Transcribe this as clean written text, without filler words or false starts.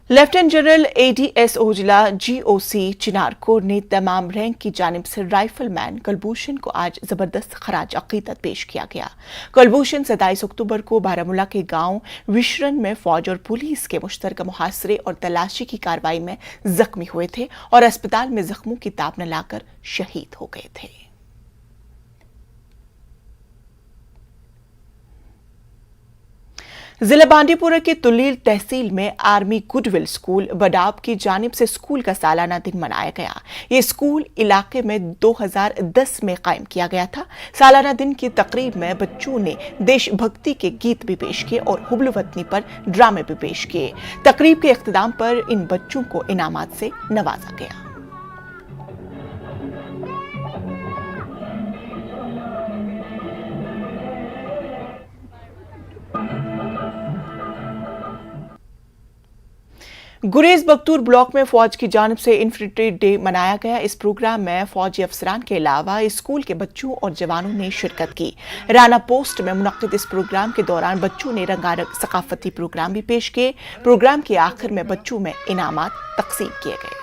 Lieutenant general ADS Aujla GOC Chinar Corps ने तमाम rank की जानिब से राइफलमैन कुलभूषण को आज जबरदस्त खराज अकीदत पेश किया गया। कुलभूषण 27 अक्टूबर को बारामूला के गांव विशरन में फौज और पुलिस के मुश्तरका मुहासरे और तलाशी की कार्रवाई में जख्मी हुए थे और अस्पताल में जख्मों की ताब न लाकर शहीद हो गए थे। जिला बांडीपुरा के तुलील तहसील में आर्मी गुडविल स्कूल बडाब की जानिब से स्कूल का सालाना दिन मनाया गया। ये स्कूल इलाके में 2010 में कायम किया गया था। सालाना दिन की तकरीब में बच्चों ने देशभक्ति के गीत भी पेश किए और हुब्ल वतनी पर ड्रामे भी पेश किए। तकरीब के इख्तिताम पर इन बच्चों को इनामात से नवाजा गया। गुरेज बख्तूर ब्लॉक में फौज की जानिब से इन्फेंट्री डे मनाया गया। इस प्रोग्राम में फौजी अफसरान के अलावा स्कूल के बच्चों और जवानों ने शिरकत की। राना पोस्ट में मुनक्किद इस प्रोग्राम के दौरान बच्चों ने रंगारंग सकाफती प्रोग्राम भी पेश किए। प्रोग्राम के आखिर में बच्चों में इनामात तकसीम किए गए।